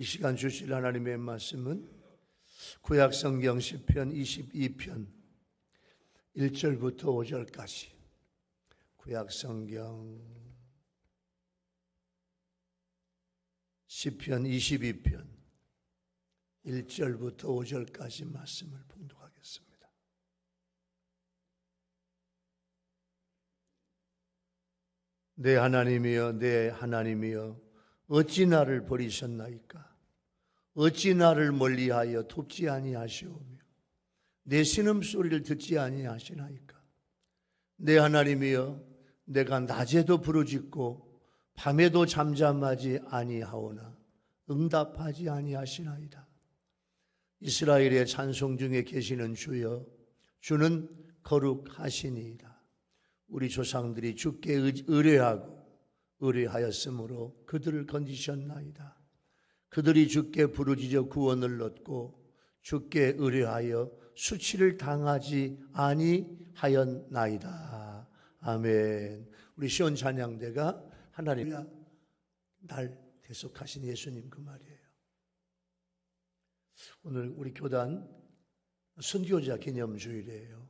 이 시간 주실 하나님의 말씀은 구약성경 시편 22편 1절부터 5절까지 구약성경 시편 22편 1절부터 5절까지 말씀을 봉독하겠습니다. 내 하나님이여, 내 하나님이여, 어찌 나를 버리셨나이까? 어찌 나를 멀리하여 돕지 아니하시오며 내 신음소리를 듣지 아니하시나이까? 내 하나님이여, 내가 낮에도 부르짖고 밤에도 잠잠하지 아니하오나 응답하지 아니하시나이다. 이스라엘의 찬송 중에 계시는 주여, 주는 거룩하시니이다. 우리 조상들이 주께 의뢰하였으므로 그들을 건지셨나이다. 그들이 주께 부르짖어 구원을 얻고 주께 의뢰하여 수치를 당하지 아니하였나이다. 아멘. 우리 시온 찬양대가 하나님 날 대속하신 예수님 그 말이에요. 오늘 우리 교단 순교자 기념주일이에요.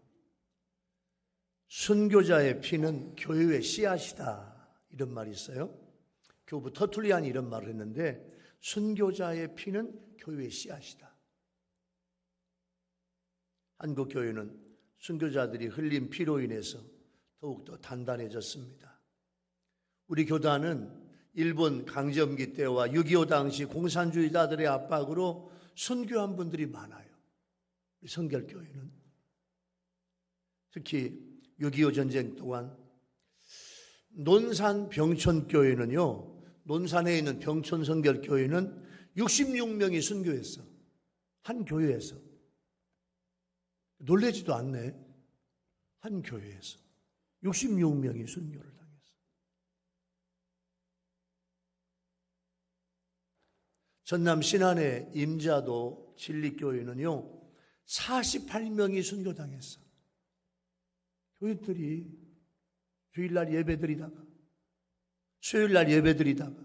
순교자의 피는 교회의 씨앗이다, 이런 말이 있어요. 교부 터툴리안이 이런 말을 했는데, 순교자의 피는 교회의 씨앗이다. 한국 교회는 순교자들이 흘린 피로 인해서 더욱더 단단해졌습니다. 우리 교단은 일본 강점기 때와 6.25 당시 공산주의자들의 압박으로 순교한 분들이 많아요. 우리 성결교회는 특히 6.25 전쟁 동안 논산 병천교회는요, 논산에 있는 병천 성결교회는 66명이 순교했어. 한 교회에서. 놀라지도 않네. 한 교회에서 66명이 순교를 당했어. 전남 신안의 임자도 진리교회는요 48명이 순교당했어. 교인들이 주일날 예배드리다가 수요일날 예배드리다가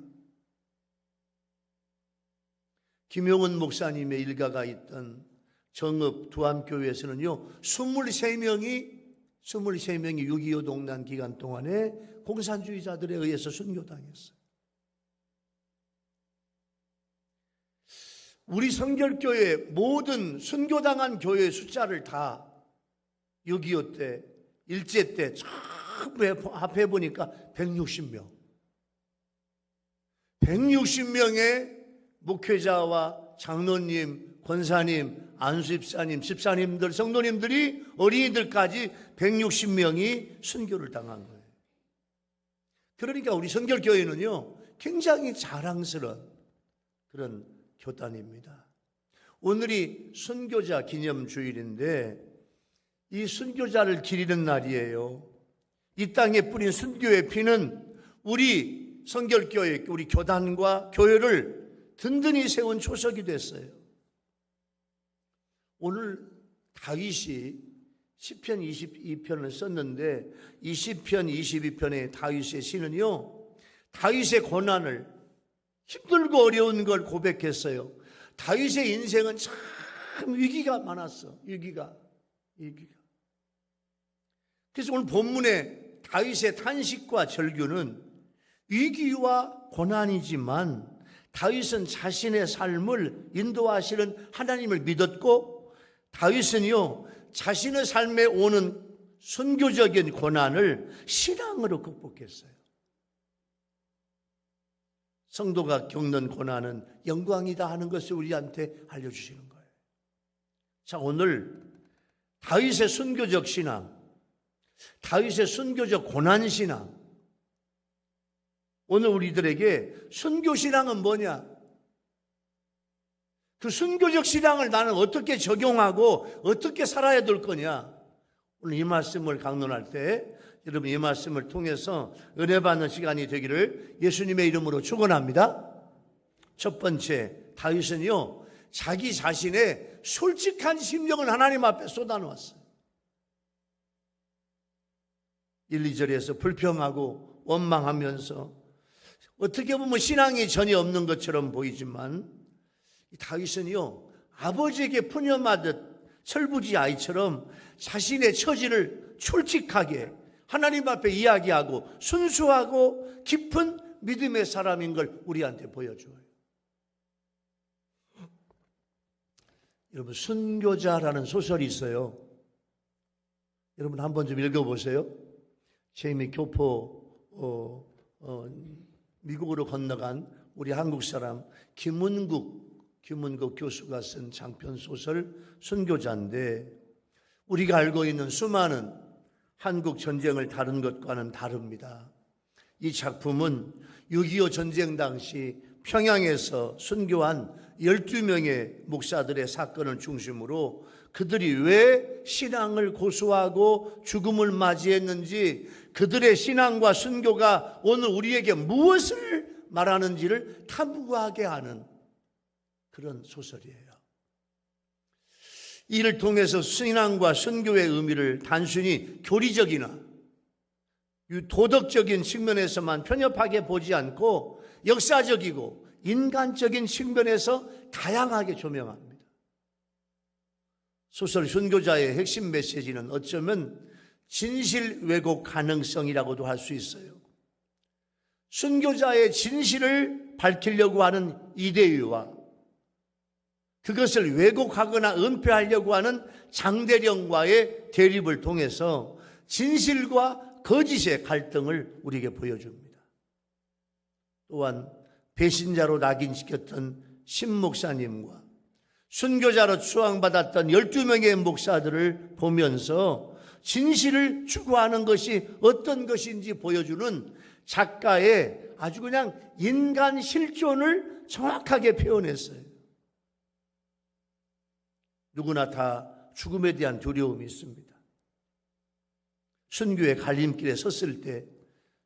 김용은 목사님의 일가가 있던 정읍 두암교회에서는요 23명이 6.25 동란 기간 동안에 공산주의자들에 의해서 순교당했어요. 우리 성결교회 모든 순교당한 교회의 숫자를 다 6.25 때 일제 때 전부 합해보니까 160명. 160명의 목회자와 장로님, 권사님, 안수집사님, 집사님들, 성도님들이, 어린이들까지 160명이 순교를 당한 거예요. 그러니까 우리 성결교회는요 굉장히 자랑스러운 그런 교단입니다. 오늘이 순교자 기념주일인데 이 순교자를 기리는 날이에요. 이 땅에 뿌린 순교의 피는 우리 성결교회, 우리 교단과 교회를 든든히 세운 초석이 됐어요. 오늘 다윗이 시편 22편을 썼는데 이 시편 22편의 다윗의 시는요 다윗의 고난을, 힘들고 어려운 걸 고백했어요. 다윗의 인생은 참 위기가 많았어. 위기가. 그래서 오늘 본문의 다윗의 탄식과 절규는 위기와 고난이지만 다윗은 자신의 삶을 인도하시는 하나님을 믿었고, 다윗은요 자신의 삶에 오는 순교적인 고난을 신앙으로 극복했어요. 성도가 겪는 고난은 영광이다 하는 것을 우리한테 알려주시는 거예요. 자, 오늘 다윗의 순교적 신앙, 다윗의 순교적 고난 신앙, 오늘 우리들에게 순교 신앙은 뭐냐? 그 순교적 신앙을 나는 어떻게 적용하고 어떻게 살아야 될 거냐? 오늘 이 말씀을 강론할 때 여러분 이 말씀을 통해서 은혜 받는 시간이 되기를 예수님의 이름으로 축원합니다. 첫 번째, 다윗은요 자기 자신의 솔직한 심령을 하나님 앞에 쏟아놓았어요. 1, 2절에서 불평하고 원망하면서 어떻게 보면 신앙이 전혀 없는 것처럼 보이지만 이 다윗은요, 아버지에게 푸념하듯 철부지 아이처럼 자신의 처지를 솔직하게 하나님 앞에 이야기하고 순수하고 깊은 믿음의 사람인 걸 우리한테 보여줘요. 여러분, 순교자라는 소설이 있어요. 여러분 한번 좀 읽어보세요. 제이미 교포 미국으로 건너간 우리 한국 사람 김문국 교수가 쓴 장편 소설 순교자인데, 우리가 알고 있는 수많은 한국 전쟁을 다룬 것과는 다릅니다. 이 작품은 6.25 전쟁 당시 평양에서 순교한 12명의 목사들의 사건을 중심으로 그들이 왜 신앙을 고수하고 죽음을 맞이했는지, 그들의 신앙과 순교가 오늘 우리에게 무엇을 말하는지를 탐구하게 하는 그런 소설이에요. 이를 통해서 신앙과 순교의 의미를 단순히 교리적이나 도덕적인 측면에서만 편협하게 보지 않고 역사적이고 인간적인 측면에서 다양하게 조명합니다. 소설 순교자의 핵심 메시지는 어쩌면 진실 왜곡 가능성이라고도 할 수 있어요. 순교자의 진실을 밝히려고 하는 이대유와 그것을 왜곡하거나 은폐하려고 하는 장대령과의 대립을 통해서 진실과 거짓의 갈등을 우리에게 보여줍니다. 또한 배신자로 낙인시켰던 신 목사님과 순교자로 추앙받았던 12명의 목사들을 보면서 진실을 추구하는 것이 어떤 것인지 보여주는 작가의 아주 그냥 인간 실존을 정확하게 표현했어요. 누구나 다 죽음에 대한 두려움이 있습니다. 순교의 갈림길에 섰을 때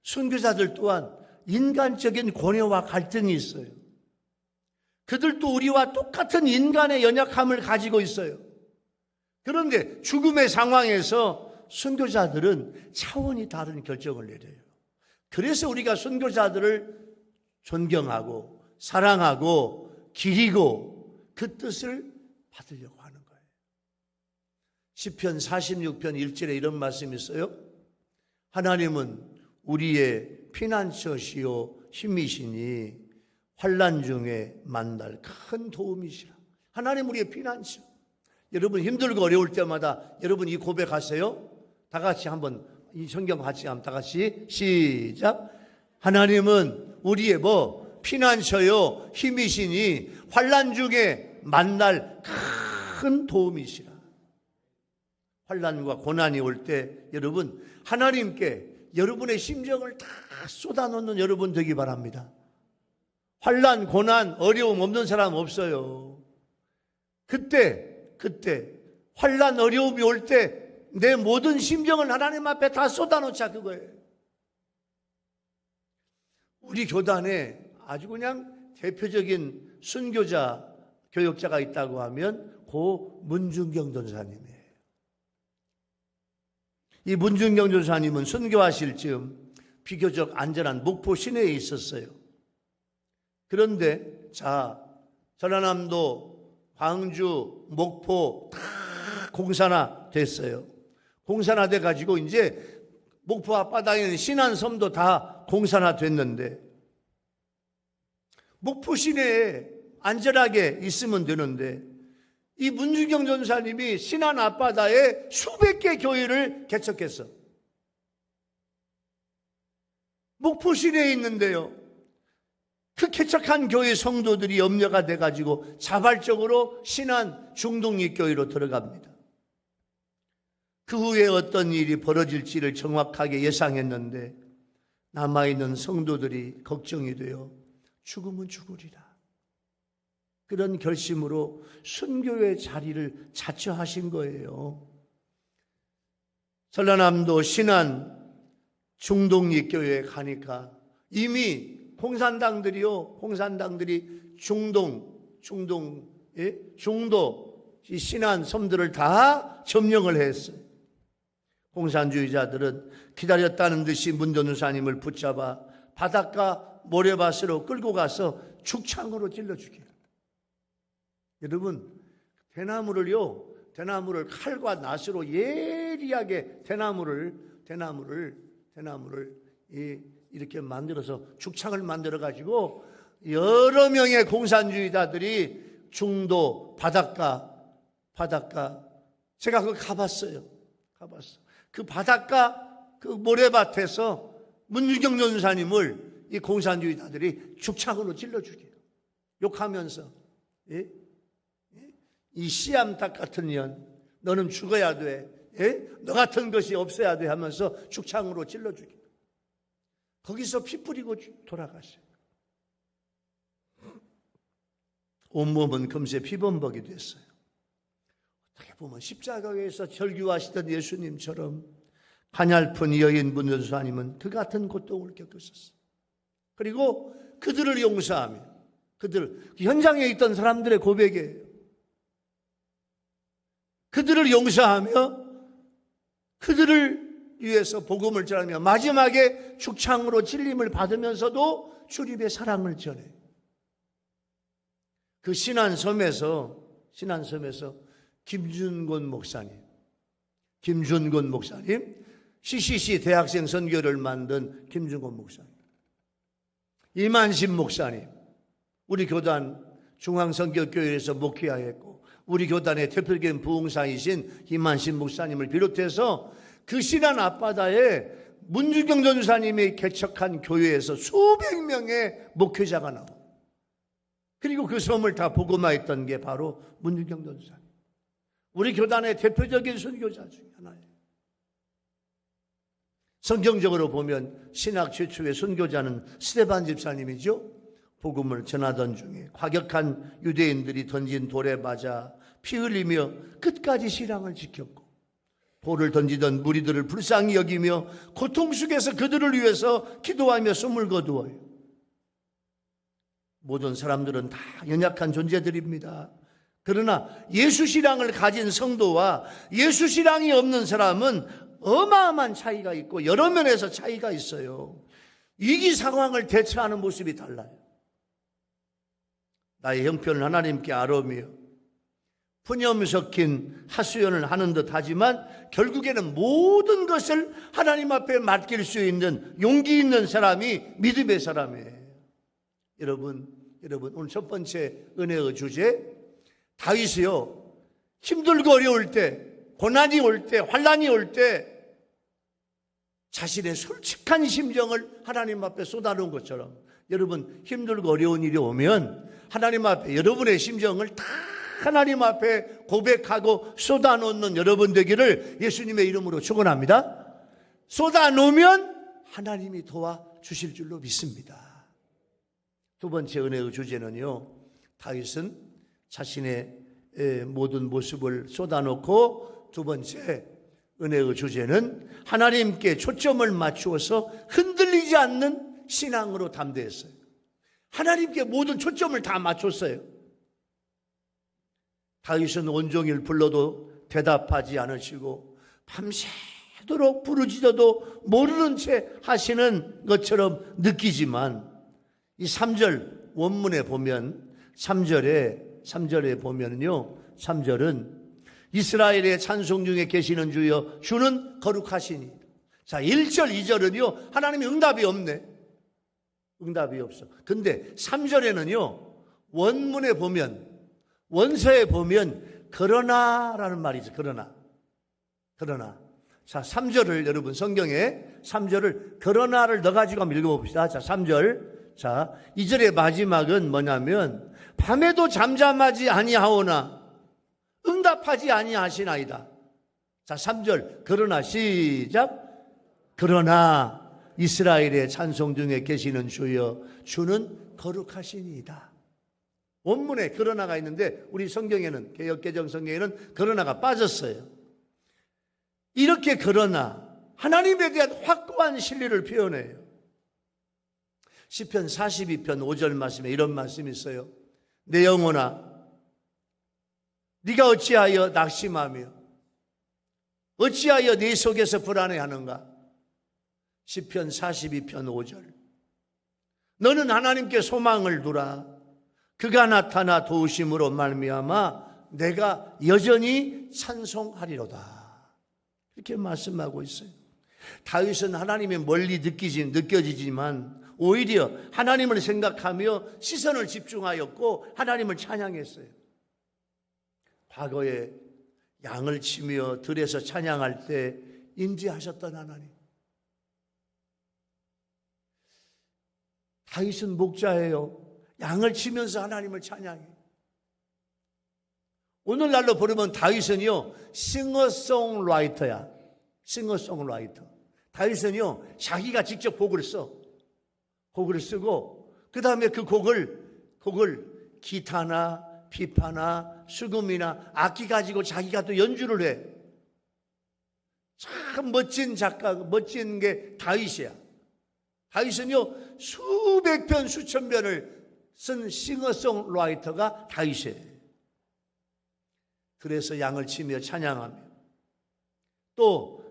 순교자들 또한 인간적인 고뇌와 갈등이 있어요. 그들도 우리와 똑같은 인간의 연약함을 가지고 있어요. 그런데 죽음의 상황에서 순교자들은 차원이 다른 결정을 내려요. 그래서 우리가 순교자들을 존경하고 사랑하고 기리고 그 뜻을 받으려고 하는 거예요. 시편 46편 1절에 이런 말씀이 있어요. 하나님은 우리의 피난처시요 힘이시니 환난 중에 만날 큰 도움이시라. 하나님 우리의 피난처. 여러분 힘들고 어려울 때마다 여러분 이 고백하세요. 다 같이 한번 이 성경 같이 한번 다 같이 시작. 하나님은 우리의 피난처요 힘이시니 환난 중에 만날 큰 도움이시라. 환난과 고난이 올 때 여러분 하나님께 여러분의 심정을 다 쏟아놓는 여러분 되기 바랍니다. 환난, 고난, 어려움 없는 사람 없어요. 그때 환난, 어려움이 올 때 내 모든 심정을 하나님 앞에 다 쏟아놓자 그거예요. 우리 교단에 아주 그냥 대표적인 순교자 교역자가 있다고 하면 고 문중경 전사님이에요. 이 문중경 전사님은 순교하실 즈음 비교적 안전한 목포 시내에 있었어요. 그런데 전라남도, 광주, 목포 다 공산화 됐어요. 공산화 돼가지고 이제 목포 앞바다에 있는 신안섬도 다 공산화 됐는데 목포 시내에 안전하게 있으면 되는데 이 문중경 전사님이 신안 앞바다에 수백 개 교회를 개척했어. 목포 시내에 있는데요. 그 개척한 교회 성도들이 염려가 돼가지고 자발적으로 신안 중동리교회로 들어갑니다. 그 후에 어떤 일이 벌어질지를 정확하게 예상했는데 남아있는 성도들이 걱정이 되어 죽으면 죽으리라. 그런 결심으로 순교의 자리를 자처하신 거예요. 전라남도 신안 중동리교회에 가니까 이미 공산당들이 중도 신안 섬들을 다 점령을 했어요. 공산주의자들은 기다렸다는 듯이 문 전도사님을 붙잡아 바닷가 모래밭으로 끌고 가서 죽창으로 찔러 죽여요. 여러분, 대나무를 칼과 낫으로 예리하게 대나무를 이렇게 만들어서 죽창을 만들어 가지고 여러 명의 공산주의자들이 중도 바닷가 제가 그거 가봤어요. 그 바닷가 그 모래밭에서 문유경 전사님을 이 공산주의자들이 죽창으로 찔러 죽여요. 욕하면서 이 씨암탉 같은 년, 너는 죽어야 돼. 너 같은 것이 없어야 돼 하면서 죽창으로 찔러 죽여요. 거기서 피 뿌리고 돌아가셔요. 온몸은 금세 피범벅이 됐어요. 어떻게 보면 십자가에서 절규하시던 예수님처럼 가냘픈 여인 문전사님은 그 같은 고통을 겪으셨어요. 그리고 그들을 용서하며 현장에 있던 사람들의 고백이에요. 그들을 용서하며 그들을 위해서 복음을 전하며 마지막에 죽창으로 찔림을 받으면서도 주님의 사랑을 전해요. 그 신안섬에서 김준곤 목사님, CCC 대학생 선교를 만든 김준곤 목사님, 이만심 목사님, 우리 교단 중앙선교교회에서 목회하였고 우리 교단의 대표적인 부흥사이신 이만심 목사님을 비롯해서 그 신안 앞바다에 문주경 전사님이 개척한 교회에서 수백 명의 목회자가 나오고, 그리고 그 섬을 다 복음화했던 게 바로 문주경 전사님, 우리 교단의 대표적인 선교자 중에 하나예요. 성경적으로 보면 신학 최초의 선교자는 스데반 집사님이죠. 복음을 전하던 중에 과격한 유대인들이 던진 돌에 맞아 피 흘리며 끝까지 신앙을 지켰고, 돌을 던지던 무리들을 불쌍히 여기며 고통 속에서 그들을 위해서 기도하며 숨을 거두어요. 모든 사람들은 다 연약한 존재들입니다. 그러나 예수 신앙을 가진 성도와 예수 신앙이 없는 사람은 어마어마한 차이가 있고 여러 면에서 차이가 있어요. 위기 상황을 대처하는 모습이 달라요. 나의 형편을 하나님께 아뢰며 푸념 섞인 하수연을 하는 듯 하지만 결국에는 모든 것을 하나님 앞에 맡길 수 있는 용기 있는 사람이 믿음의 사람이에요. 여러분 오늘 첫 번째 은혜의 주제, 다윗이요, 힘들고 어려울 때, 고난이 올 때, 환난이 올 때 자신의 솔직한 심정을 하나님 앞에 쏟아놓은 것처럼, 여러분 힘들고 어려운 일이 오면 하나님 앞에 여러분의 심정을 다 하나님 앞에 고백하고 쏟아놓는 여러분 되기를 예수님의 이름으로 축원합니다. 쏟아놓으면 하나님이 도와주실 줄로 믿습니다. 두 번째 은혜의 주제는요, 다윗은 자신의 모든 모습을 쏟아놓고, 두 번째 은혜의 주제는 하나님께 초점을 맞추어서 흔들리지 않는 신앙으로 담대했어요. 하나님께 모든 초점을 다 맞췄어요. 다윗은 온종일 불러도 대답하지 않으시고 밤새도록 부르짖어도 모르는 채 하시는 것처럼 느끼지만, 이 3절 원문에 보면 3절에 보면요, 3절은 이스라엘의 찬송 중에 계시는 주여 주는 거룩하시니. 자, 1절 2절은요 하나님의 응답이 없네. 응답이 없어. 근데 3절에는요 원문에 보면, 원서에 보면 그러나라는 말이 있어요. 그러나. 자, 3절을 여러분 성경에 3절을 그러나를 넣어가지고 한번 읽어봅시다. 자, 3절. 자, 2절의 마지막은 뭐냐면 밤에도 잠잠하지 아니하오나 응답하지 아니하시나이다. 자, 3절 그러나, 시작. 그러나 이스라엘의 찬송 중에 계시는 주여 주는 거룩하시니이다. 원문에 그러나가 있는데 우리 성경에는, 개역개정 성경에는 그러나가 빠졌어요. 이렇게 그러나 하나님에 대한 확고한 신뢰를 표현해요. 시편 42편 5절 말씀에 이런 말씀이 있어요. 내 영혼아 네가 어찌하여 낙심하며 어찌하여 네 속에서 불안해하는가. 시편 42편 5절. 너는 하나님께 소망을 두라. 그가 나타나 도우심으로 말미암아 내가 여전히 찬송하리로다. 이렇게 말씀하고 있어요. 다윗은 하나님이 멀리 느껴지지만 오히려 하나님을 생각하며 시선을 집중하였고 하나님을 찬양했어요. 과거에 양을 치며 들에서 찬양할 때 임재하셨던 하나님. 다윗은 목자예요. 양을 치면서 하나님을 찬양해. 오늘날로 부르면 다윗은요, 싱어송라이터야. 싱어송라이터. 다윗은요, 자기가 직접 곡을 써. 곡을 쓰고, 그 다음에 그 곡을 기타나 피파나 수금이나 악기 가지고 자기가 또 연주를 해. 참 멋진 작가, 멋진 게 다윗이야. 다윗은요, 수백 편, 수천 편을 쓴 싱어송라이터가 다윗이에요. 그래서 양을 치며 찬양하며 또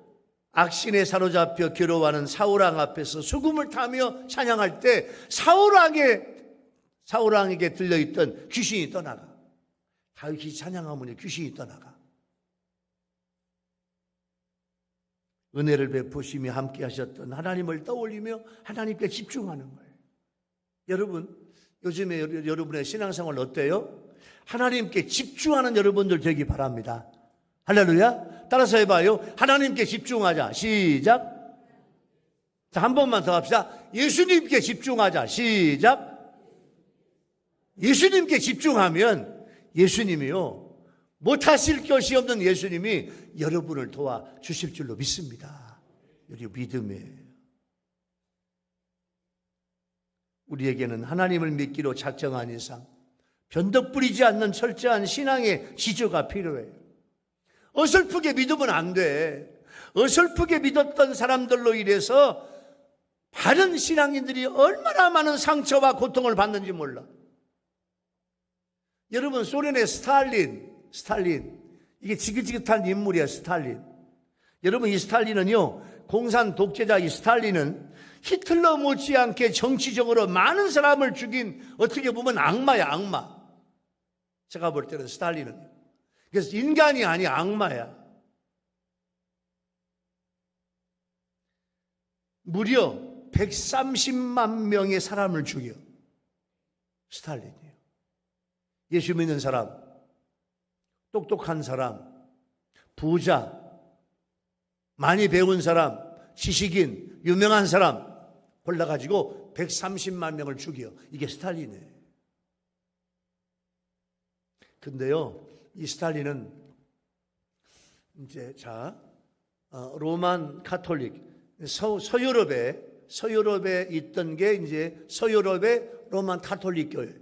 악신에 사로잡혀 괴로워하는 사울왕 앞에서 수금을 타며 찬양할 때 사울왕에게 들려있던 귀신이 떠나가. 다윗이 찬양하면 귀신이 떠나가. 은혜를 베푸시며 함께 하셨던 하나님을 떠올리며 하나님께 집중하는 거예요. 여러분, 요즘에 여러분의 신앙생활 어때요? 하나님께 집중하는 여러분들 되기 바랍니다. 할렐루야. 따라서 해봐요. 하나님께 집중하자. 시작. 자, 한 번만 더 합시다. 예수님께 집중하자. 시작. 예수님께 집중하면 예수님이요, 못하실 것이 없는 예수님이 여러분을 도와주실 줄로 믿습니다. 우리 믿음이에요. 우리에게는 하나님을 믿기로 작정한 이상 변덕 부리지 않는 철저한 신앙의 지조가 필요해요. 어설프게 믿으면 안 돼. 어설프게 믿었던 사람들로 인해서 바른 신앙인들이 얼마나 많은 상처와 고통을 받는지 몰라. 여러분, 소련의 스탈린 이게 지긋지긋한 인물이야. 스탈린. 여러분, 이 스탈린은요, 공산 독재자 이 스탈린은 히틀러 못지않게 정치적으로 많은 사람을 죽인, 어떻게 보면 악마야. 악마. 제가 볼 때는 스탈린은. 그래서 인간이 아니야. 악마야. 무려 130만 명의 사람을 죽여. 스탈린이에요. 예수 믿는 사람, 똑똑한 사람, 부자, 많이 배운 사람, 지식인, 유명한 사람 골라가지고 130만 명을 죽여. 이게 스탈린이에요. 근데요, 이 스탈린은 이제 로만 카톨릭, 서유럽에 있던 게 이제 서유럽의 로만 카톨릭 교회.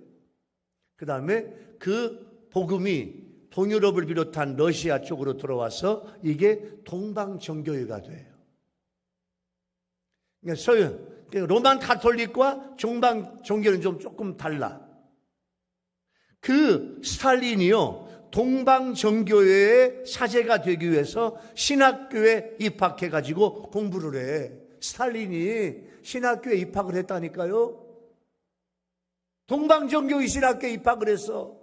그 다음에 그 복음이 동유럽을 비롯한 러시아 쪽으로 들어와서 이게 동방정교회가 돼요. 그러니까 로만 카톨릭과 동방정교회는 조금 달라. 그 스탈린이요, 동방정교회의 사제가 되기 위해서 신학교에 입학해가지고 공부를 해. 스탈린이 신학교에 입학을 했다니까요. 동방정교회 신학교에 입학을 했어.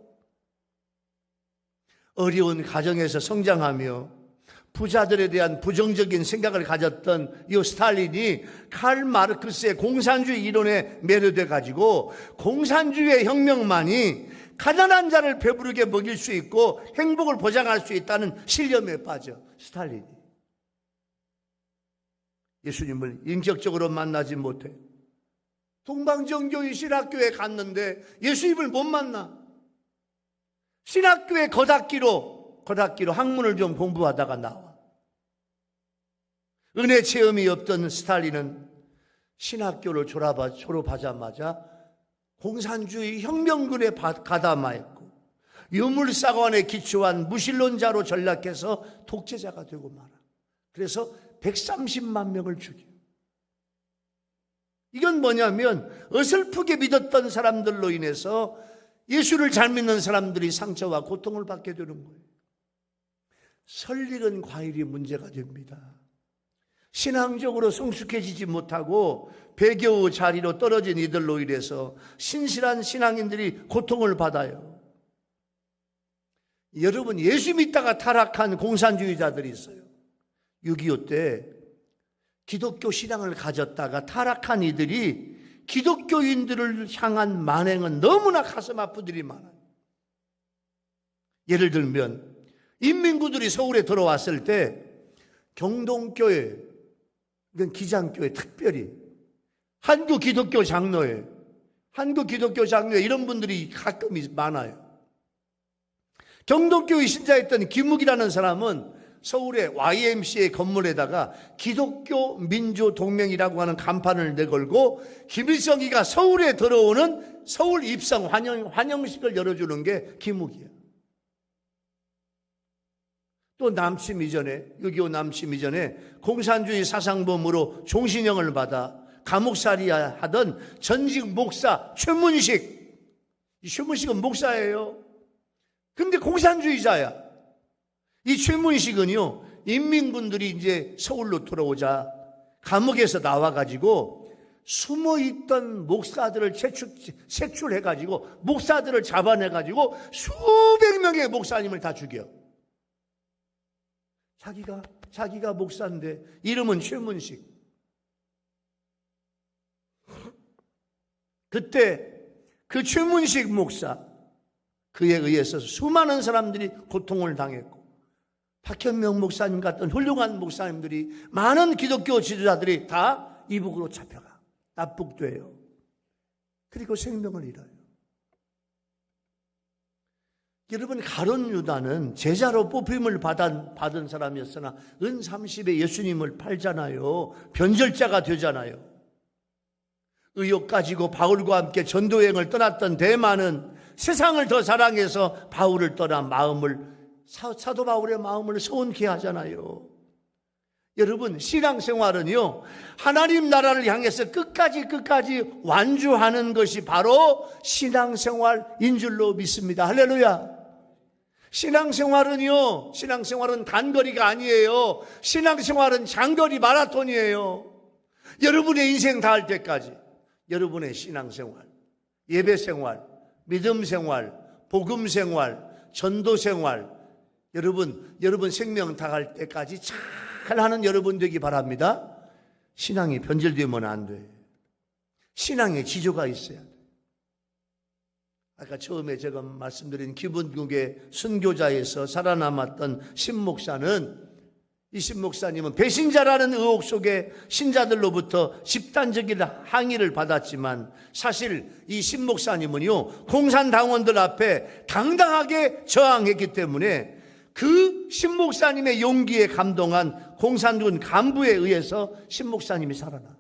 어려운 가정에서 성장하며 부자들에 대한 부정적인 생각을 가졌던 이 스탈린이 칼 마르크스의 공산주의 이론에 매료돼 가지고 공산주의 혁명만이 가난한 자를 배부르게 먹일 수 있고 행복을 보장할 수 있다는 신념에 빠져. 스탈린이 예수님을 인격적으로 만나지 못해. 동방정교회 신학교에 갔는데 예수님을 못 만나. 신학교에 걷악기로 학문을 좀 공부하다가 나와. 은혜 체험이 없던 스탈린은 신학교를 졸업하자마자 공산주의 혁명군에 가담하였고 유물사관에 기초한 무신론자로 전락해서 독재자가 되고 말아. 그래서 130만 명을 죽여. 이건 뭐냐면 어설프게 믿었던 사람들로 인해서 예수를 잘 믿는 사람들이 상처와 고통을 받게 되는 거예요. 설익은 과일이 문제가 됩니다. 신앙적으로 성숙해지지 못하고 배교의 자리로 떨어진 이들로 인해서 신실한 신앙인들이 고통을 받아요. 여러분, 예수 믿다가 타락한 공산주의자들이 있어요. 6.25 때 기독교 신앙을 가졌다가 타락한 이들이 기독교인들을 향한 만행은 너무나 가슴 아프들이 많아요. 예를 들면 인민구들이 서울에 들어왔을 때 경동교회, 이건 기장교회 특별히 한국 기독교 장로회 이런 분들이 가끔 많아요. 경동교회 신자였던 김욱이라는 사람은 서울의 YMCA 건물에다가 기독교 민주동맹이라고 하는 간판을 내걸고 김일성이가 서울에 들어오는 서울 입성 환영식을 열어주는 게 김욱이에요. 또 남침 이전에 6.25 남침 이전에 공산주의 사상범으로 종신형을 받아 감옥살이 하던 전직 목사 최문식. 이 최문식은 목사예요. 근데 공산주의자야. 이 최문식은요, 인민군들이 이제 서울로 들어오자 감옥에서 나와가지고 숨어있던 목사들을 색출해가지고 목사들을 잡아내가지고 수백 명의 목사님을 다 죽여. 자기가 목사인데 이름은 최문식. 그때 그 최문식 목사, 그에 의해서 수많은 사람들이 고통을 당했고 박현명 목사님 같은 훌륭한 목사님들이, 많은 기독교 지도자들이 다 이북으로 잡혀가 납북돼요. 그리고 생명을 잃어요. 여러분, 가룟 유다는 제자로 뽑힘을 받은 사람이었으나 은 30에 예수님을 팔잖아요. 변절자가 되잖아요. 의욕 가지고 바울과 함께 전도여행을 떠났던 대만은 세상을 더 사랑해서 바울을 떠나 사도 바울의 마음을 서운케 하잖아요. 여러분, 신앙생활은요, 하나님 나라를 향해서 끝까지 완주하는 것이 바로 신앙생활인 줄로 믿습니다. 할렐루야. 신앙생활은 단거리가 아니에요. 신앙생활은 장거리 마라톤이에요. 여러분의 인생 다할 때까지 여러분의 신앙생활, 예배생활, 믿음생활, 복음생활, 전도생활, 여러분 생명 다할 때까지 잘하는 여러분 되기 바랍니다. 신앙이 변질되면 안 돼. 신앙의 지조가 있어야 돼. 아까 처음에 제가 말씀드린 기본국의 순교자에서 살아남았던 신목사는, 이 신목사님은 배신자라는 의혹 속에 신자들로부터 집단적인 항의를 받았지만 사실 이 신목사님은요, 공산당원들 앞에 당당하게 저항했기 때문에 그 신목사님의 용기에 감동한 공산군 간부에 의해서 신목사님이 살아나.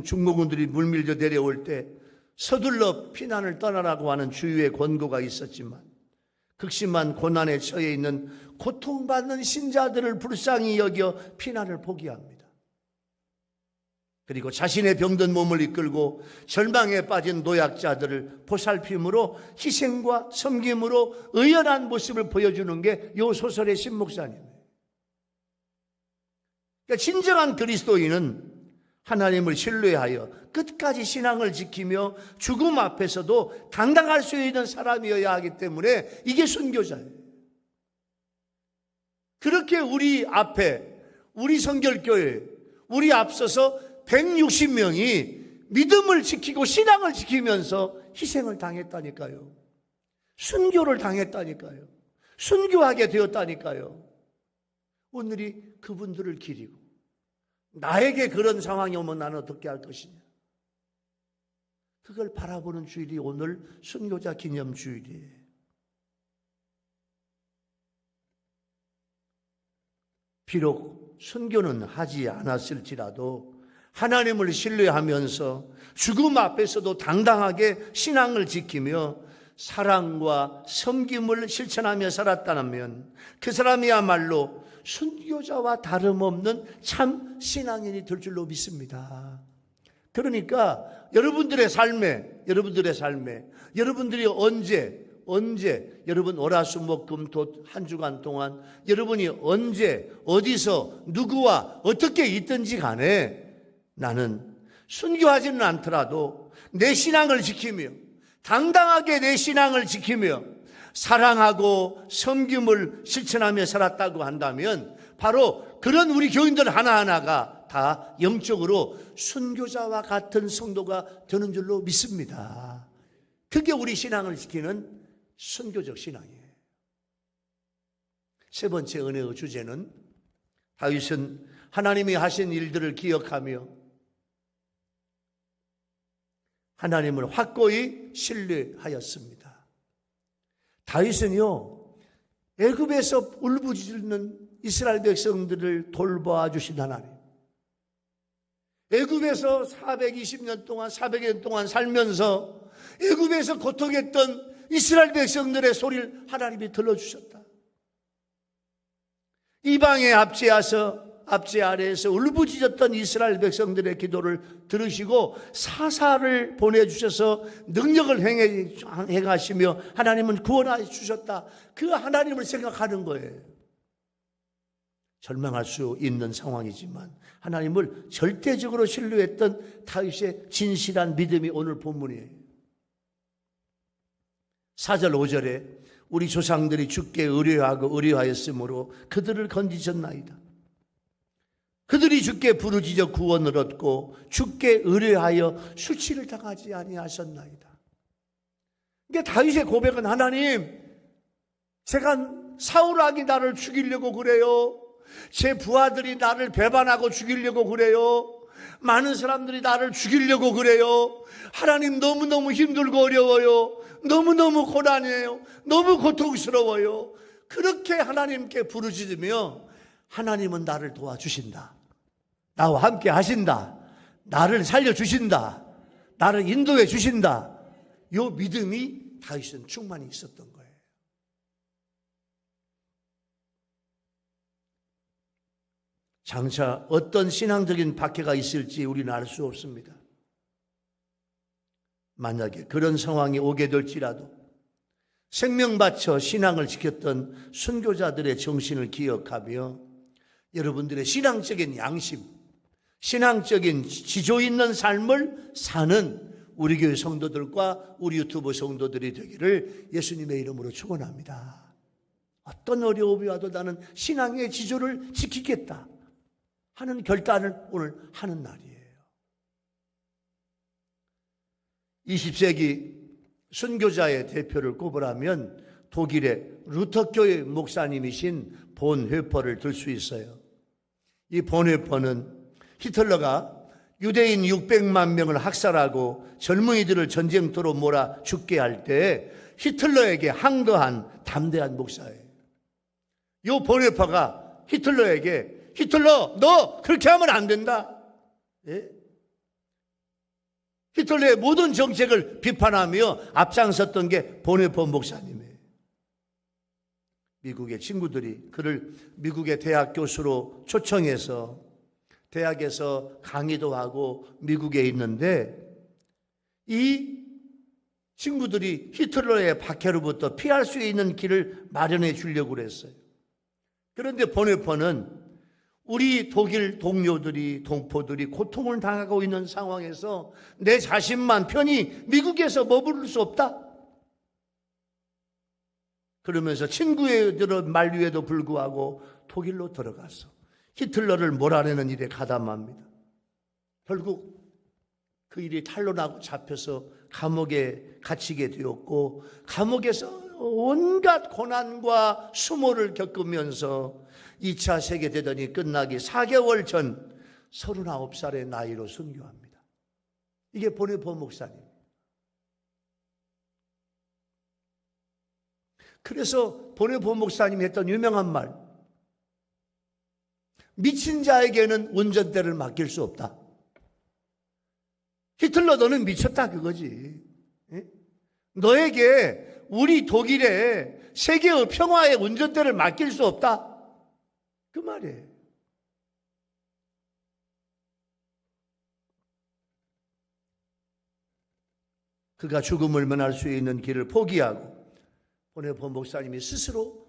중공군들이 물밀려 내려올 때 서둘러 피난을 떠나라고 하는 주유의 권고가 있었지만 극심한 고난에 처해 있는 고통받는 신자들을 불쌍히 여겨 피난을 포기합니다. 그리고 자신의 병든 몸을 이끌고 절망에 빠진 노약자들을 보살핌으로 희생과 섬김으로 의연한 모습을 보여주는 게 이 소설의 신목사님이에요. 그러니까 진정한 그리스도인은 하나님을 신뢰하여 끝까지 신앙을 지키며 죽음 앞에서도 당당할 수 있는 사람이어야 하기 때문에 이게 순교자예요. 그렇게 우리 앞에, 우리 성결교회, 우리 앞서서 160명이 믿음을 지키고 신앙을 지키면서 희생을 당했다니까요. 순교를 당했다니까요. 순교하게 되었다니까요. 오늘이 그분들을 기리고 나에게 그런 상황이 오면 나는 어떻게 할 것이냐, 그걸 바라보는 주일이 오늘 순교자 기념 주일이에요. 비록 순교는 하지 않았을지라도 하나님을 신뢰하면서 죽음 앞에서도 당당하게 신앙을 지키며 사랑과 섬김을 실천하며 살았다면 그 사람이야말로 순교자와 다름없는 참 신앙인이 될 줄로 믿습니다. 그러니까 여러분들의 삶에 여러분들이 언제 언제 여러분 월화수목금토 한 주간 동안 여러분이 언제 어디서 누구와 어떻게 있든지 간에 나는 순교하지는 않더라도 내 신앙을 지키며 당당하게 내 신앙을 지키며 사랑하고 섬김을 실천하며 살았다고 한다면 바로 그런 우리 교인들 하나하나가 다 영적으로 순교자와 같은 성도가 되는 줄로 믿습니다. 그게 우리 신앙을 지키는 순교적 신앙이에요. 세 번째 은혜의 주제는 다윗은 하나님이 하신 일들을 기억하며 하나님을 확고히 신뢰하였습니다. 다윗은요, 애굽에서 울부짖는 이스라엘 백성들을 돌봐주신 하나님, 애굽에서 420년 동안 400년 동안 살면서 애굽에서 고통했던 이스라엘 백성들의 소리를 하나님이 들어주셨다. 이방의 압제 아래에서 울부짖었던 이스라엘 백성들의 기도를 들으시고 사사를 보내주셔서 능력을 행하시며 하나님은 구원하여 주셨다. 그 하나님을 생각하는 거예요. 절망할 수 있는 상황이지만 하나님을 절대적으로 신뢰했던 다윗의 진실한 믿음이 오늘 본문이에요. 4절 5절에 우리 조상들이 주께 의뢰하였으므로 그들을 건지셨나이다. 그들이 주께 부르짖어 구원을 얻고 주께 의뢰하여 수치를 당하지 아니하셨나이다. 그러니까 다윗의 고백은 하나님, 제가 사울 왕이 나를 죽이려고 그래요. 제 부하들이 나를 배반하고 죽이려고 그래요. 많은 사람들이 나를 죽이려고 그래요. 하나님 너무너무 힘들고 어려워요. 너무너무 고난이에요. 너무 고통스러워요. 그렇게 하나님께 부르짖으며 하나님은 나를 도와주신다. 나와 함께 하신다. 나를 살려주신다. 나를 인도해 주신다. 이 믿음이 다윗은 충만히 있었던 거예요. 장차 어떤 신앙적인 박해가 있을지 우리는 알 수 없습니다. 만약에 그런 상황이 오게 될지라도 생명 바쳐 신앙을 지켰던 순교자들의 정신을 기억하며 여러분들의 신앙적인 양심, 신앙적인 지조 있는 삶을 사는 우리 교회 성도들과 우리 유튜브 성도들이 되기를 예수님의 이름으로 축원합니다. 어떤 어려움이 와도 나는 신앙의 지조를 지키겠다 하는 결단을 오늘 하는 날이에요. 20세기 순교자의 대표를 꼽으라면 독일의 루터교회 목사님이신 본회퍼를 들 수 있어요. 이 본회퍼는 히틀러가 유대인 600만 명을 학살하고 젊은이들을 전쟁터로 몰아 죽게 할 때 히틀러에게 항거한 담대한 목사예요. 이 본회퍼가 히틀러에게 히틀러, 너 그렇게 하면 안 된다. 예? 히틀러의 모든 정책을 비판하며 앞장섰던 게 본회퍼 목사님이에요. 미국의 친구들이 그를 미국의 대학 교수로 초청해서 대학에서 강의도 하고 미국에 있는데 이 친구들이 히틀러의 박해로부터 피할 수 있는 길을 마련해 주려고 그랬어요. 그런데 본회퍼는 우리 독일 동료들이, 동포들이 고통을 당하고 있는 상황에서 내 자신만 편히 미국에서 머무를 수 없다. 그러면서 친구의 만류에도 불구하고 독일로 들어가서 히틀러를 몰아내는 일에 가담합니다. 결국 그 일이 탄로나고 잡혀서 감옥에 갇히게 되었고 감옥에서 온갖 고난과 수모를 겪으면서 2차 세계대전이 끝나기 4개월 전 39살의 나이로 순교합니다. 이게 본회퍼 목사님. 그래서 본회퍼 목사님이 했던 유명한 말, 미친 자에게는 운전대를 맡길 수 없다. 히틀러 너는 미쳤다 그거지. 너에게 우리 독일의 세계의 평화의 운전대를 맡길 수 없다. 그 말이에요. 그가 죽음을 면할 수 있는 길을 포기하고 보네포 목사님이 스스로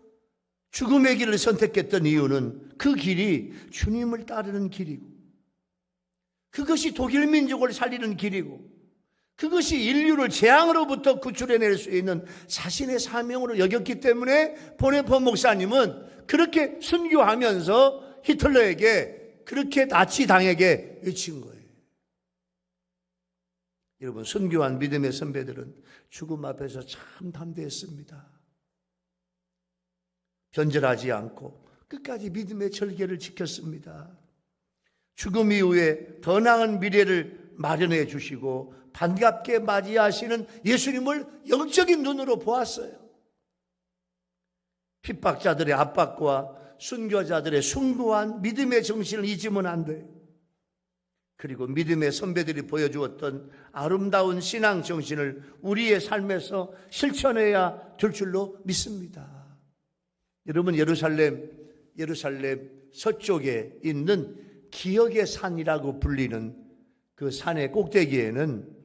죽음의 길을 선택했던 이유는 그 길이 주님을 따르는 길이고, 그것이 독일 민족을 살리는 길이고, 그것이 인류를 재앙으로부터 구출해낼 수 있는 자신의 사명으로 여겼기 때문에 보네포 목사님은 그렇게 순교하면서 히틀러에게, 그렇게 나치당에게 외친 거예요. 여러분, 순교한 믿음의 선배들은 죽음 앞에서 참 담대했습니다. 변절하지 않고 끝까지 믿음의 절개를 지켰습니다. 죽음 이후에 더 나은 미래를 마련해 주시고 반갑게 맞이하시는 예수님을 영적인 눈으로 보았어요. 핍박자들의 압박과 순교자들의 숭고한 믿음의 정신을 잊으면 안 돼요. 그리고 믿음의 선배들이 보여주었던 아름다운 신앙 정신을 우리의 삶에서 실천해야 될 줄로 믿습니다. 여러분, 예루살렘 서쪽에 있는 기억의 산이라고 불리는 그 산의 꼭대기에는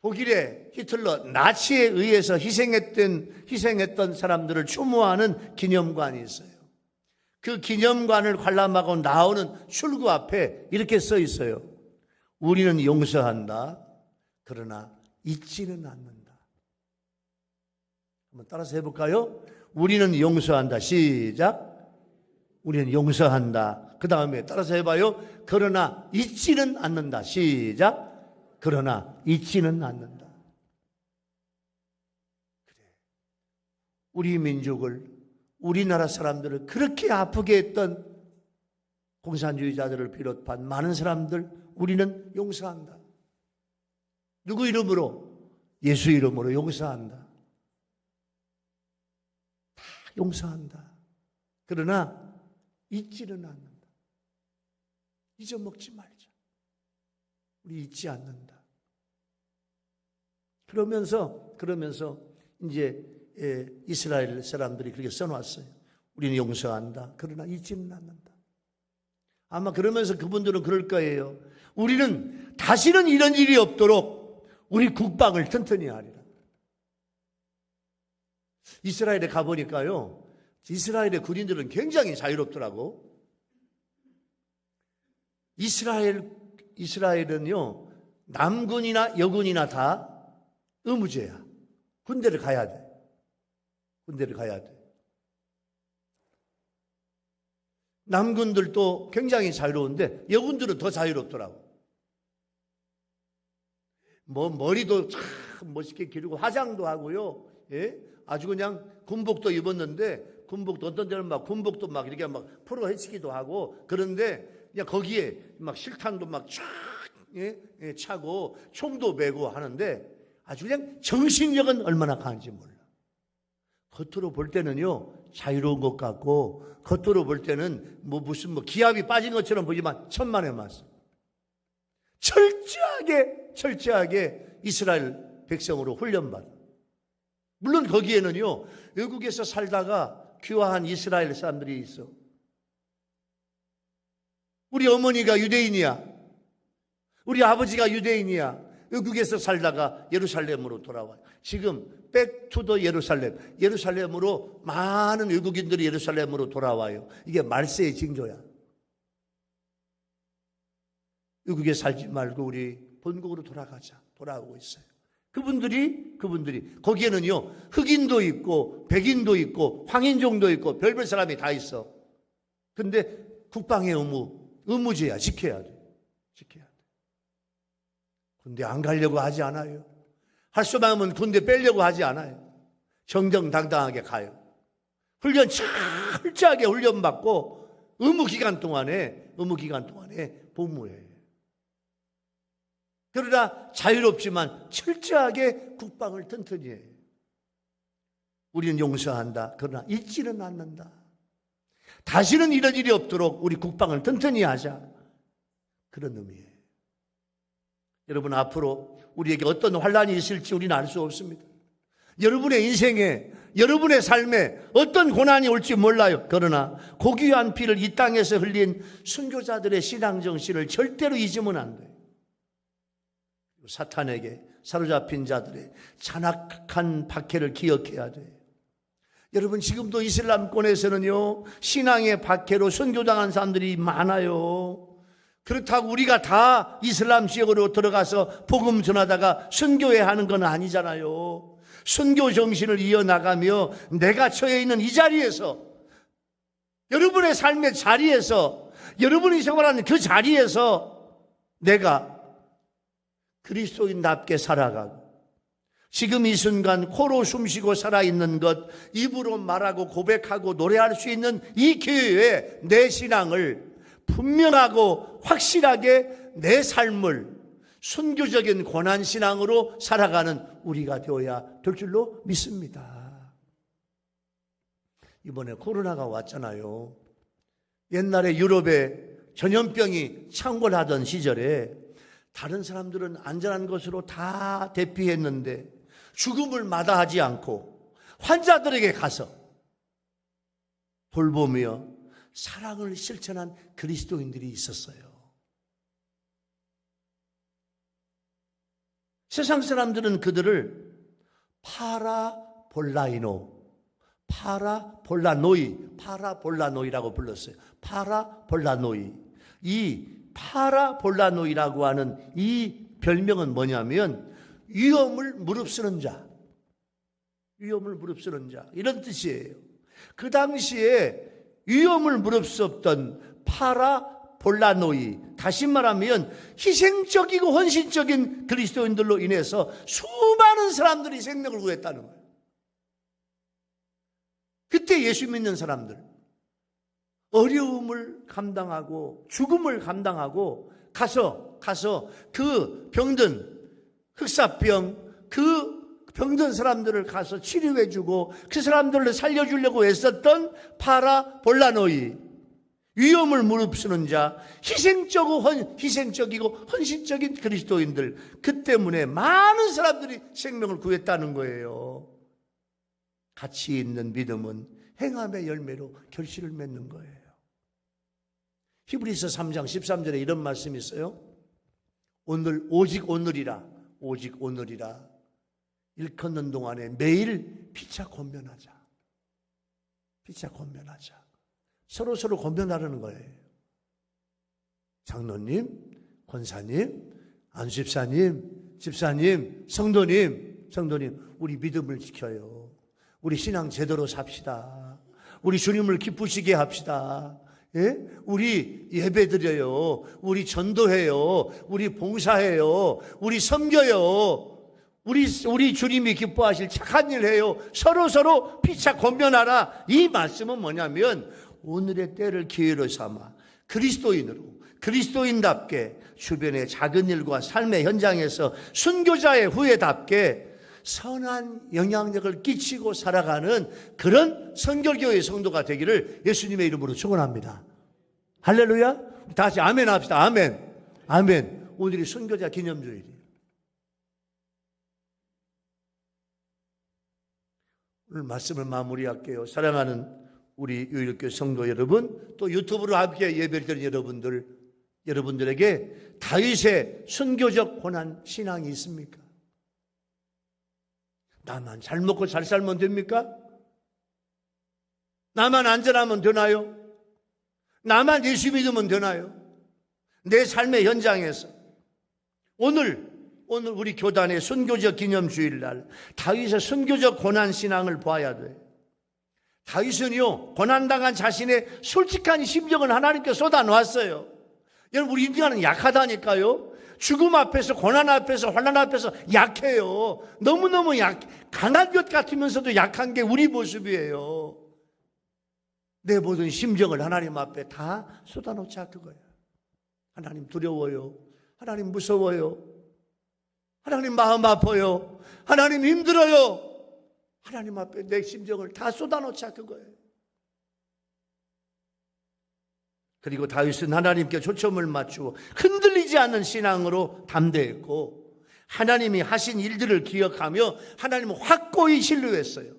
독일의 히틀러 나치에 의해서 희생했던 사람들을 추모하는 기념관이 있어요. 그 기념관을 관람하고 나오는 출구 앞에 이렇게 써 있어요. 우리는 용서한다. 그러나 잊지는 않는다. 한번 따라서 해볼까요? 우리는 용서한다. 시작. 우리는 용서한다. 그 다음에 따라서 해봐요. 그러나 잊지는 않는다. 시작. 그러나 잊지는 않는다. 그래. 우리 민족을, 우리나라 사람들을 그렇게 아프게 했던 공산주의자들을 비롯한 많은 사람들, 우리는 용서한다. 누구 이름으로? 예수 이름으로 용서한다. 다 용서한다. 그러나 잊지는 않는다. 잊어먹지 말자. 우리 잊지 않는다. 그러면서 이제 이스라엘 사람들이 그렇게 써놨어요. 우리는 용서한다. 그러나 잊지는 않는다. 아마 그러면서 그분들은 그럴 거예요. 우리는 다시는 이런 일이 없도록 우리 국방을 튼튼히 하리라. 이스라엘에 가보니까요, 이스라엘의 군인들은 굉장히 자유롭더라고. 이스라엘은요, 남군이나 여군이나 다 의무제야. 군대를 가야 돼. 남군들도 굉장히 자유로운데 여군들은 더 자유롭더라고. 머리도 참 멋있게 기르고 화장도 하고요. 예? 아주 그냥 군복도 입었는데, 군복도 어떤 데는 막 군복도 막 이렇게 막 포로 헤치기도 하고, 그런데 그냥 거기에 막 실탄도 막 쫙 차고 총도 메고 하는데 아주 그냥 정신력은 얼마나 강한지 몰라. 겉으로 볼 때는요, 자유로운 것 같고, 겉으로 볼 때는 무슨 기압이 빠진 것처럼 보지만 천만의 말씀. 철저하게 이스라엘 백성으로 훈련받아. 물론 거기에는요, 외국에서 살다가 귀화한 이스라엘 사람들이 있어. 우리 어머니가 유대인이야. 우리 아버지가 유대인이야. 외국에서 살다가 예루살렘으로 돌아와요. 지금 백투더 예루살렘으로 많은 외국인들이 예루살렘으로 돌아와요. 이게 말세의 징조야. 외국에 살지 말고 우리 본국으로 돌아가자. 돌아오고 있어요. 그분들이 거기에는요, 흑인도 있고 백인도 있고 황인종도 있고 별별 사람이 다 있어. 근데 국방의 의무제야. 지켜야 돼. 군대 안 가려고 하지 않아요. 할 수만 하면 군대 빼려고 하지 않아요. 정정당당하게 가요. 철저하게 훈련받고 의무기간 동안에 복무해. 그러나 자유롭지만 철저하게 국방을 튼튼히 해. 우리는 용서한다. 그러나 잊지는 않는다. 다시는 이런 일이 없도록 우리 국방을 튼튼히 하자. 그런 의미예요. 여러분, 앞으로 우리에게 어떤 환란이 있을지 우리는 알 수 없습니다. 여러분의 인생에, 여러분의 삶에 어떤 고난이 올지 몰라요. 그러나 고귀한 피를 이 땅에서 흘린 순교자들의 신앙 정신을 절대로 잊으면 안 돼요. 사탄에게 사로잡힌 자들의 잔악한 박해를 기억해야 돼. 여러분, 지금도 이슬람권에서는요, 신앙의 박해로 선교당한 사람들이 많아요. 그렇다고 우리가 다 이슬람 지역으로 들어가서 복음 전하다가 선교해야 하는 건 아니잖아요. 선교 정신을 이어나가며 내가 처해 있는 이 자리에서, 여러분의 삶의 자리에서, 여러분이 생활하는 그 자리에서 내가 그리스도인답게 살아가고, 지금 이 순간 코로 숨쉬고 살아있는 것, 입으로 말하고 고백하고 노래할 수 있는 이 기회에 내 신앙을 분명하고 확실하게 내 삶을 순교적인 고난신앙으로 살아가는 우리가 되어야 될 줄로 믿습니다. 이번에 코로나가 왔잖아요. 옛날에 유럽에 전염병이 창궐하던 시절에 다른 사람들은 안전한 것으로 다 대피했는데 죽음을 마다하지 않고 환자들에게 가서 돌보며 사랑을 실천한 그리스도인들이 있었어요. 세상 사람들은 그들을 파라볼라노이라고 불렀어요. 파라볼라노이. 이 파라볼라노이라고 하는 이 별명은 뭐냐면 위험을 무릅쓰는 자, 위험을 무릅쓰는 자, 이런 뜻이에요. 그 당시에 위험을 무릅쓰던 파라볼라노이, 다시 말하면 희생적이고 헌신적인 그리스도인들로 인해서 수많은 사람들이 생명을 구했다는 거예요. 그때 예수 믿는 사람들, 어려움을 감당하고 죽음을 감당하고 가서 그 병든 흑사병, 그 병든 사람들을 가서 치료해주고 그 사람들을 살려주려고 애썼던 파라볼라노이, 위험을 무릅쓰는 자, 희생적이고 헌신적인 그리스도인들, 그 때문에 많은 사람들이 생명을 구했다는 거예요. 가치 있는 믿음은 행함의 열매로 결실을 맺는 거예요. 히브리서 3장 13절에 이런 말씀이 있어요. 오직 오늘이라 일컫는 동안에 매일 피차 권면하자. 서로 권면하라는 거예요. 장로님, 권사님, 안수집사님, 집사님, 성도님, 우리 믿음을 지켜요. 우리 신앙 제대로 삽시다. 우리 주님을 기쁘시게 합시다. 예? 우리 예배드려요. 우리 전도해요. 우리 봉사해요. 우리 섬겨요. 우리 주님이 기뻐하실 착한 일 해요. 서로 피차 권면하라. 이 말씀은 뭐냐면 오늘의 때를 기회로 삼아 그리스도인답게 주변의 작은 일과 삶의 현장에서 순교자의 후예답게 선한 영향력을 끼치고 살아가는 그런 선결교회의 성도가 되기를 예수님의 이름으로 축원합니다. 할렐루야. 다 같이 아멘 합시다. 아멘. 오늘이 순교자 기념주일이에요. 오늘 말씀을 마무리할게요. 사랑하는 우리 유일교회 성도 여러분, 또 유튜브로 함께 예배를 드리는 여러분들에게 다윗의 순교적 고난 신앙이 있습니까? 나만 잘 먹고 잘 살면 됩니까? 나만 안전하면 되나요? 나만 예수 믿으면 되나요? 내 삶의 현장에서 오늘 우리 교단의 순교적 기념주일날 다윗의 순교적 고난 신앙을 봐야 돼. 다윗은요, 고난당한 자신의 솔직한 심정을 하나님께 쏟아놓았어요. 여러분, 우리 인간은 약하다니까요. 죽음 앞에서, 고난 앞에서, 환난 앞에서 약해요. 너무너무 강한 것 같으면서도 약한 게 우리 모습이에요. 내 모든 심정을 하나님 앞에 다 쏟아놓자, 그거예요. 하나님 두려워요. 하나님 무서워요. 하나님 마음 아파요. 하나님 힘들어요. 하나님 앞에 내 심정을 다 쏟아놓자, 그거예요. 그리고 다윗은 하나님께 초점을 맞추고 흔들리지 않는 신앙으로 담대했고, 하나님이 하신 일들을 기억하며 하나님을 확고히 신뢰했어요.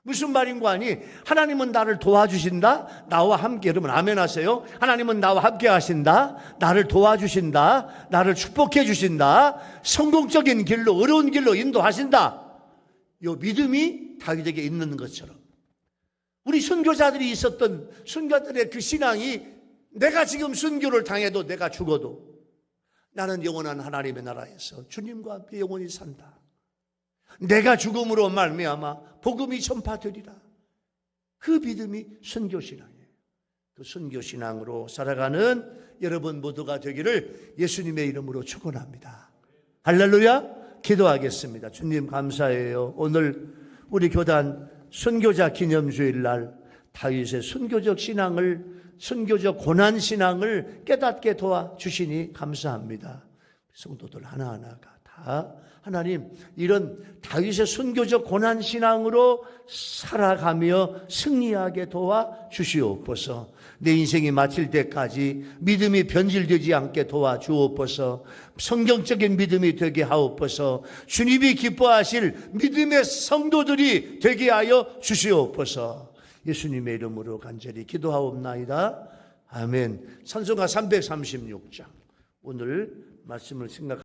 무슨 말인고 하니 하나님은 나를 도와주신다. 나와 함께, 여러분 아멘 하세요. 하나님은 나와 함께 하신다. 나를 도와주신다. 나를 축복해 주신다. 성공적인 길로, 어려운 길로 인도하신다. 이 믿음이 다윗에게 있는 것처럼 우리 선교자들이 있었던 선교자들의 그 신앙이 내가 지금 선교를 당해도 내가 죽어도 나는 영원한 하나님의 나라에서 주님과 함께 영원히 산다. 내가 죽음으로 말미암아 복음이 전파되리라. 그 믿음이 선교신앙이에요. 그 선교신앙으로 살아가는 여러분 모두가 되기를 예수님의 이름으로 축원합니다. 할렐루야. 기도하겠습니다. 주님 감사해요. 오늘 우리 교단 선교자 기념주일 날 다윗의 선교적 신앙을, 선교적 고난신앙을 깨닫게 도와주시니 감사합니다. 성도들 하나하나가 다 하나님 이런 다윗의 선교적 고난신앙으로 살아가며 승리하게 도와주시옵소서. 내 인생이 마칠 때까지 믿음이 변질되지 않게 도와주옵소서. 성경적인 믿음이 되게 하옵소서. 주님이 기뻐하실 믿음의 성도들이 되게 하여 주시옵소서. 예수님의 이름으로 간절히 기도하옵나이다. 아멘. 찬송가 336장 오늘 말씀을 생각합니다.